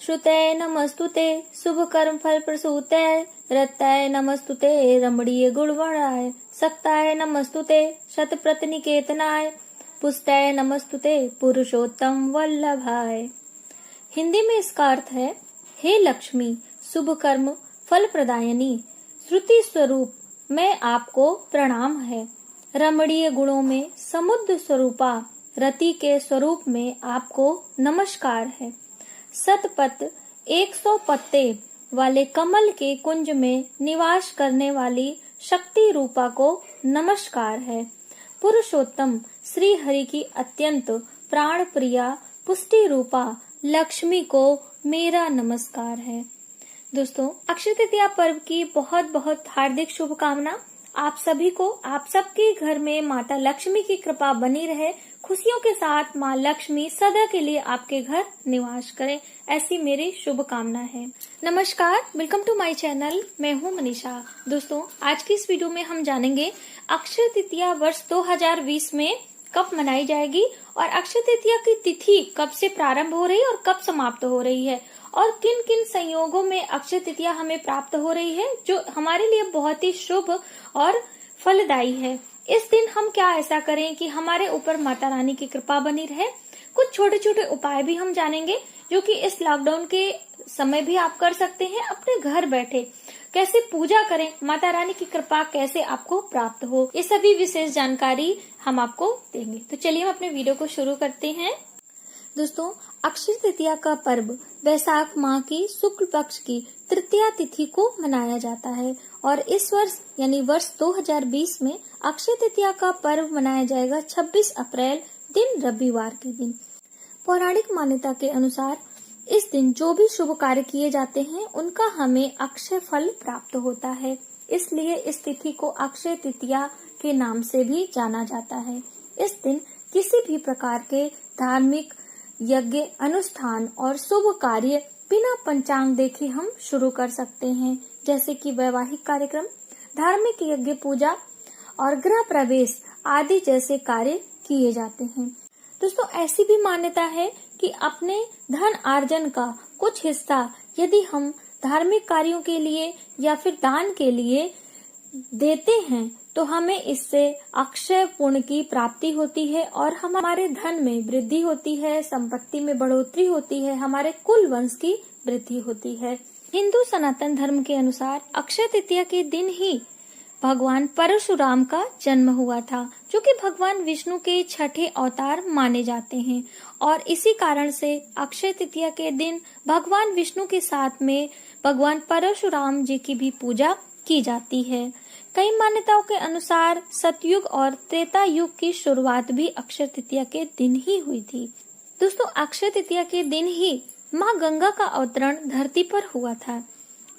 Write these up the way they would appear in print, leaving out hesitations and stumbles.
श्रुतये नमस्तुते शुभ कर्म फल प्रसूते रत्ताय नमस्तुते रमणीय गुणवणाय सक्ताय नमस्तुते शत प्रतिनिकेतनाय पुष्टाय नमस्तुते पुरुषोत्तम वल्लभाय। हिंदी में इसका अर्थ है, हे लक्ष्मी शुभ कर्म फल प्रदायनी श्रुति स्वरूप मैं आपको प्रणाम है। रमणीय गुणों में समुद्र स्वरूपा रति के स्वरूप में आपको नमस्कार है। सतपथ 100 पत्ते वाले कमल के कुंज में निवास करने वाली शक्ति रूपा को नमस्कार है। पुरुषोत्तम श्री हरि की अत्यंत प्राण प्रिया पुष्टि रूपा लक्ष्मी को मेरा नमस्कार है। दोस्तों, अक्षय तृतीया पर्व की बहुत बहुत हार्दिक शुभकामना। आप सभी को, आप सबके घर में माता लक्ष्मी की कृपा बनी रहे, खुशियों के साथ माँ लक्ष्मी सदा के लिए आपके घर निवास करें, ऐसी मेरी शुभकामना है। नमस्कार, वेलकम टू माय चैनल। मैं हूँ मनीषा। दोस्तों, आज की इस वीडियो में हम जानेंगे अक्षय तृतीया वर्ष 2020 में कब मनाई जाएगी और अक्षय तृतीया की तिथि कब से प्रारंभ हो रही है और कब समाप्त हो रही है, और किन किन संयोगों में अक्षय तृतीया हमें प्राप्त हो रही है जो हमारे लिए बहुत ही शुभ और फलदायी है। इस दिन हम क्या ऐसा करें कि हमारे ऊपर माता रानी की कृपा बनी रहे। कुछ छोटे छोटे उपाय भी हम जानेंगे जो कि इस लॉकडाउन के समय भी आप कर सकते हैं अपने घर बैठे। कैसे पूजा करें, माता रानी की कृपा कैसे आपको प्राप्त हो, ये सभी विशेष जानकारी हम आपको देंगे। तो चलिए हम अपने वीडियो को शुरू करते हैं। दोस्तों, अक्षय तृतीया का पर्व वैशाख माह की शुक्ल पक्ष की तृतीया तिथि को मनाया जाता है और इस वर्ष यानी वर्ष 2020 में अक्षय तृतीया का पर्व मनाया जाएगा 26 अप्रैल दिन रविवार के दिन। पौराणिक मान्यता के अनुसार इस दिन जो भी शुभ कार्य किए जाते हैं उनका हमें अक्षय फल प्राप्त होता है, इसलिए इस तिथि को अक्षय तृतीया के नाम से भी जाना जाता है। इस दिन किसी भी प्रकार के धार्मिक यज्ञ अनुष्ठान और शुभ कार्य बिना पंचांग देखे हम शुरू कर सकते हैं, जैसे कि वैवाहिक कार्यक्रम, धार्मिक यज्ञ, पूजा और गृह प्रवेश आदि जैसे कार्य किए जाते हैं। दोस्तों, ऐसी भी मान्यता है कि अपने धन आर्जन का कुछ हिस्सा यदि हम धार्मिक कार्यों के लिए या फिर दान के लिए देते हैं तो हमें इससे अक्षय पुण्य की प्राप्ति होती है और हमारे धन में वृद्धि होती है, संपत्ति में बढ़ोतरी होती है, हमारे कुल वंश की वृद्धि होती है। हिंदू सनातन धर्म के अनुसार अक्षय तृतीया के दिन ही भगवान परशुराम का जन्म हुआ था, जो कि भगवान विष्णु के छठे अवतार माने जाते हैं और इसी कारण से अक्षय तृतीया के दिन भगवान विष्णु के साथ में भगवान परशुराम जी की भी पूजा की जाती है। कई मान्यताओं के अनुसार सतयुग और त्रेता युग की शुरुआत भी अक्षय तृतीया के दिन ही हुई थी। दोस्तों, अक्षय तृतीया के दिन ही माँ गंगा का अवतरण धरती पर हुआ था।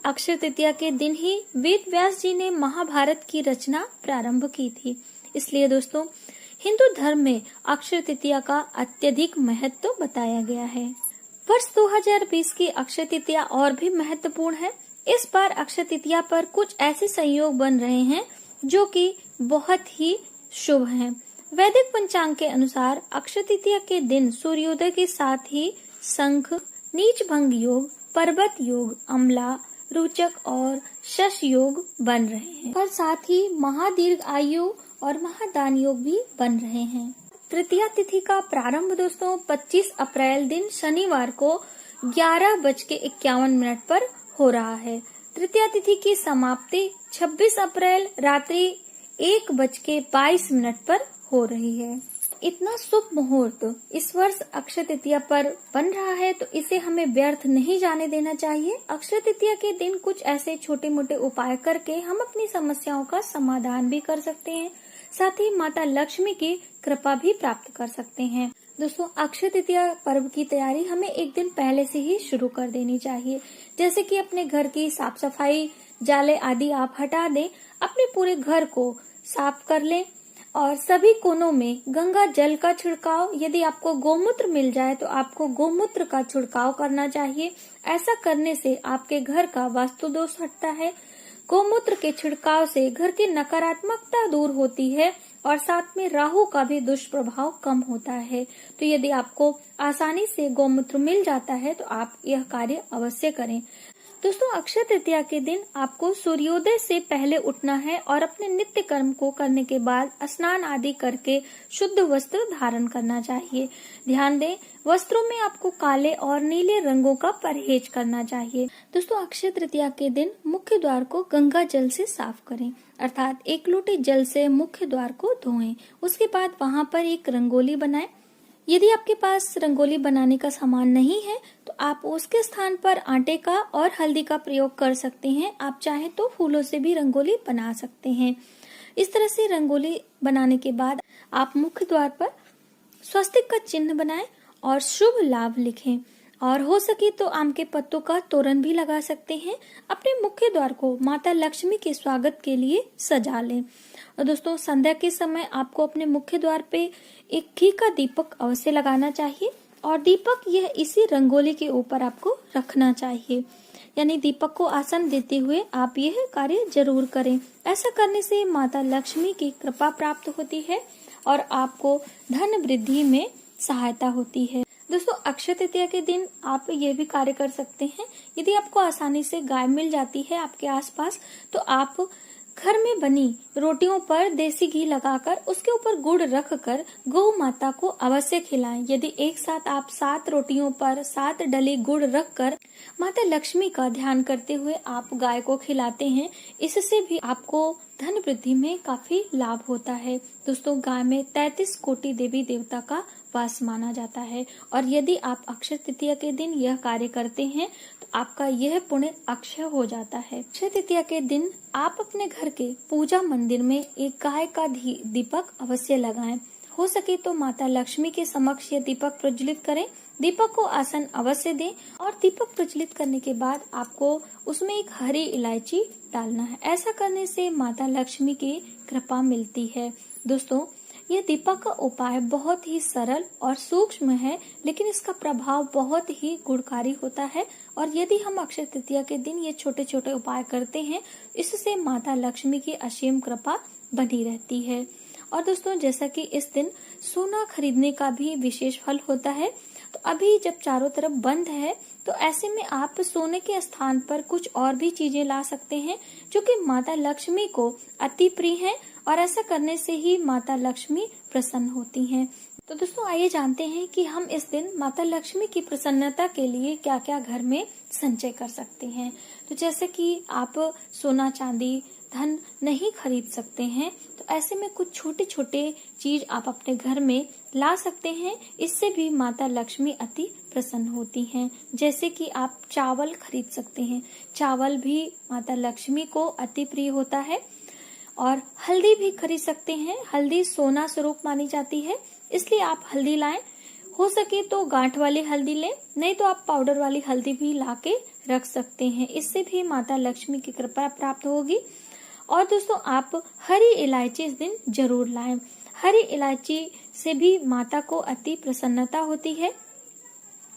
अक्षय तृतीया के दिन ही वेद व्यास जी ने महाभारत की रचना प्रारंभ की थी। इसलिए दोस्तों, हिंदू धर्म में अक्षय तृतीया का अत्यधिक महत्व बताया गया है। वर्ष 2020 की अक्षय तृतीया और भी महत्वपूर्ण है। इस बार अक्षय तृतीया पर कुछ ऐसे संयोग बन रहे हैं जो कि बहुत ही शुभ हैं। वैदिक पंचांग के अनुसार अक्षय तृतीया के दिन सूर्योदय के साथ ही शंख, नीच भंग योग, पर्वत योग, अम्ला, रुचक और शश योग बन रहे हैं और साथ ही महादीर्घ आयु और महादान योग भी बन रहे हैं। तृतीया तिथि का प्रारंभ दोस्तों 25 अप्रैल दिन शनिवार को 11:51 पर हो रहा है। तृतीया तिथि की समाप्ति 26 अप्रैल रात्रि 1:22 पर हो रही है। इतना शुभ मुहूर्त इस वर्ष अक्षय तृतीया पर बन रहा है तो इसे हमें व्यर्थ नहीं जाने देना चाहिए। अक्षय तृतीया के दिन कुछ ऐसे छोटे मोटे उपाय करके हम अपनी समस्याओं का समाधान भी कर सकते हैं, साथ ही माता लक्ष्मी की कृपा भी प्राप्त कर सकते हैं। दोस्तों, अक्षय तृतीया पर्व की तैयारी हमें एक दिन पहले से ही शुरू कर देनी चाहिए, जैसे कि अपने घर की साफ सफाई, जाले आदि आप हटा दें, अपने पूरे घर को साफ कर लें और सभी कोनों में गंगा जल का छिड़काव, यदि आपको गोमूत्र मिल जाए तो आपको गोमूत्र का छिड़काव करना चाहिए। ऐसा करने से आपके घर का वास्तु दोष हटता है। गोमूत्र के छिड़काव से घर की नकारात्मकता दूर होती है और साथ में राहु का भी दुष्प्रभाव कम होता है। तो यदि आपको आसानी से गौमूत्र मिल जाता है तो आप यह कार्य अवश्य करें। दोस्तों, अक्षय तृतीया के दिन आपको सूर्योदय से पहले उठना है और अपने नित्य कर्म को करने के बाद स्नान आदि करके शुद्ध वस्त्र धारण करना चाहिए। ध्यान दें, वस्त्रों में आपको काले और नीले रंगों का परहेज करना चाहिए। दोस्तों, अक्षय तृतीया के दिन मुख्य द्वार को गंगा जल से साफ करें, अर्थात 1 लोटे जल से मुख्य द्वार को धोएं। उसके बाद वहां पर एक रंगोली बनाएं। यदि आपके पास रंगोली बनाने का सामान नहीं है तो आप उसके स्थान पर आटे का और हल्दी का प्रयोग कर सकते हैं। आप चाहें तो फूलों से भी रंगोली बना सकते हैं। इस तरह से रंगोली बनाने के बाद आप मुख्य द्वार पर स्वस्तिक का चिन्ह बनाएं और शुभ लाभ लिखें, और हो सके तो आम के पत्तों का तोरण भी लगा सकते हैं। अपने मुख्य द्वार को माता लक्ष्मी के स्वागत के लिए सजा लें। और दोस्तों, संध्या के समय आपको अपने मुख्य द्वार पे एक घी का दीपक अवश्य लगाना चाहिए, और दीपक यह इसी रंगोली के ऊपर आपको रखना चाहिए, यानी दीपक को आसन देते हुए आप यह कार्य जरूर करें। ऐसा करने से माता लक्ष्मी की कृपा प्राप्त होती है और आपको धन वृद्धि में सहायता होती है। दोस्तों, अक्षय तृतीया के दिन आप ये भी कार्य कर सकते हैं। यदि आपको आसानी से गाय मिल जाती है आपके आसपास, तो आप घर में बनी रोटियों पर देसी घी लगाकर उसके ऊपर गुड़ रखकर गौ माता को अवश्य खिलाएं। यदि एक साथ आप 7 रोटियों पर 7 डली गुड़ रखकर माता लक्ष्मी का ध्यान करते हुए आप गाय को खिलाते हैं, इससे भी आपको धन वृद्धि में काफी लाभ होता है। दोस्तों, गाय में 33 कोटि देवी देवता का वास माना जाता है, और यदि आप अक्षय तृतीया के दिन यह कार्य करते हैं तो आपका यह पुण्य अक्षय हो जाता है। अक्षय तृतीया के दिन आप अपने घर के पूजा मंदिर में एक गाय का दीपक अवश्य लगाएं। हो सके तो माता लक्ष्मी के समक्ष यह दीपक प्रज्वलित करें। दीपक को आसन अवश्य दें, और दीपक प्रज्वलित करने के बाद आपको उसमें एक हरी इलायची डालना है। ऐसा करने से माता लक्ष्मी की कृपा मिलती है। दोस्तों, यह दीपक का उपाय बहुत ही सरल और सूक्ष्म है, लेकिन इसका प्रभाव बहुत ही गुणकारी होता है। और यदि हम अक्षय तृतीया के दिन ये छोटे छोटे उपाय करते हैं, इससे माता लक्ष्मी की असीम कृपा बनी रहती है। और दोस्तों, जैसा कि इस दिन सोना खरीदने का भी विशेष फल होता है, तो अभी जब चारों तरफ बंद है तो ऐसे में आप सोने के स्थान पर कुछ और भी चीजें ला सकते हैं जो कि माता लक्ष्मी को अति प्रिय है, और ऐसा करने से ही माता लक्ष्मी प्रसन्न होती हैं। तो दोस्तों, आइए जानते हैं कि हम इस दिन माता लक्ष्मी की प्रसन्नता के लिए क्या क्या घर में संचय कर सकते हैं। तो जैसे कि आप सोना चांदी धन नहीं खरीद सकते हैं, तो ऐसे में कुछ छोटे छोटे चीज आप अपने घर में ला सकते हैं। इससे भी माता लक्ष्मी अति प्रसन्न होती हैं। जैसे कि आप चावल खरीद सकते हैं। चावल भी माता लक्ष्मी को अति प्रिय होता है। और हल्दी भी खरीद सकते हैं। हल्दी सोना स्वरूप मानी जाती है, इसलिए आप हल्दी लाएं। हो सके तो गांठ वाली हल्दी लें, नहीं तो आप पाउडर वाली हल्दी भी लाके रख सकते हैं। इससे भी माता लक्ष्मी की कृपा प्राप्त होगी। और दोस्तों, आप हरी इलायची इस दिन जरूर लाएं। हरी इलायची से भी माता को अति प्रसन्नता होती है।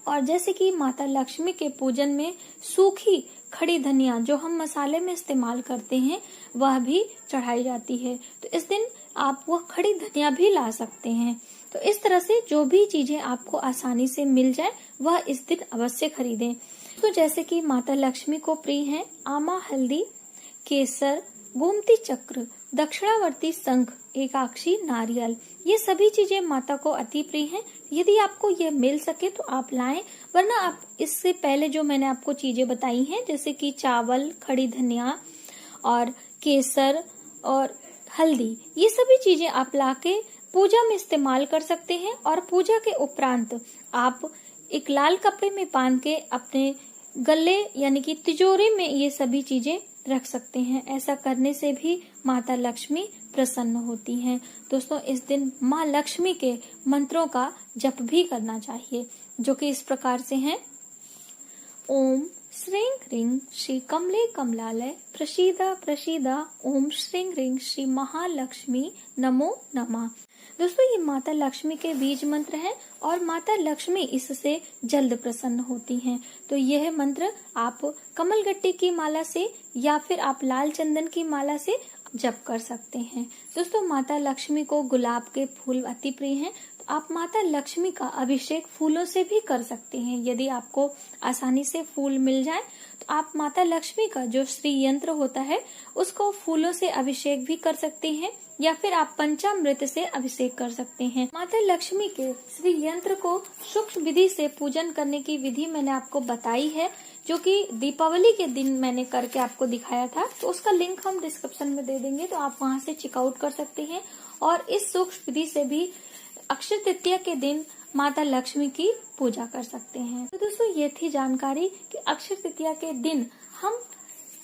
और जैसे कि माता लक्ष्मी के पूजन में सूखी खड़ी धनिया जो हम मसाले में इस्तेमाल करते हैं वह भी चढ़ाई जाती है, तो इस दिन आप वह खड़ी धनिया भी ला सकते हैं। तो इस तरह से जो भी चीजें आपको आसानी से मिल जाए वह इस दिन अवश्य खरीदें। तो जैसे कि माता लक्ष्मी को प्रिय है आमा हल्दी, केसर, गोमती चक्र, दक्षिणावर्ती शंख, एकाक्षी नारियल, ये सभी चीजें माता को अति प्रिय हैं। यदि आपको यह मिल सके तो आप लाएं, वरना आप इससे पहले जो मैंने आपको चीजें बताई हैं जैसे कि चावल, खड़ी धनिया और केसर और हल्दी, ये सभी चीजें आप लाके पूजा में इस्तेमाल कर सकते हैं। और पूजा के उपरांत आप एक लाल कपड़े में बांध के अपने गले यानी कि तिजोरी में ये सभी चीजें रख सकते हैं। ऐसा करने से भी माता लक्ष्मी प्रसन्न होती हैं। दोस्तों, इस दिन माँ लक्ष्मी के मंत्रों का जप भी करना चाहिए, जो कि इस प्रकार से हैं। ओम श्रीं ह्रीं श्री कमले कमलालय प्रसीदा प्रसीदा, ओम श्रीं ह्रीं श्री महालक्ष्मी नमो नमः। दोस्तों, ये माता लक्ष्मी के बीज मंत्र हैं और माता लक्ष्मी इससे जल्द प्रसन्न होती हैं। तो यह मंत्र आप कमल गट्टे की माला से या फिर आप लाल चंदन की माला से जप कर सकते हैं। दोस्तों, माता लक्ष्मी को गुलाब के फूल अति प्रिय हैं, तो आप माता लक्ष्मी का अभिषेक फूलों से भी कर सकते हैं। यदि आपको आसानी से फूल मिल जाए तो आप माता लक्ष्मी का जो श्री यंत्र होता है उसको फूलों से अभिषेक भी कर सकते हैं, या फिर आप पंचामृत से अभिषेक कर सकते हैं। माता लक्ष्मी के श्री यंत्र को सूक्ष्म विधि से पूजन करने की विधि मैंने आपको बताई है, जो कि दीपावली के दिन मैंने करके आपको दिखाया था, तो उसका लिंक हम डिस्क्रिप्शन में दे देंगे, तो आप वहां से चेकआउट कर सकते हैं। और इस सूक्ष्म विधि से भी अक्षय तृतीया के दिन माता लक्ष्मी की पूजा कर सकते हैं। तो दोस्तों, ये थी जानकारी कि अक्षय तृतीया के दिन हम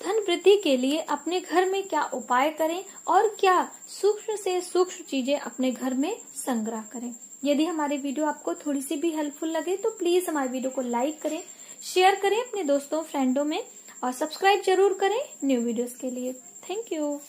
धन वृद्धि के लिए अपने घर में क्या उपाय करें और क्या सूक्ष्म से सूक्ष्म चीजें अपने घर में संग्रह करें। यदि हमारी वीडियो आपको थोड़ी सी भी हेल्पफुल लगे तो प्लीज हमारी वीडियो को लाइक करें, शेयर करें अपने दोस्तों फ्रेंडों में, और सब्सक्राइब जरूर करें न्यू वीडियोस के लिए। Thank you.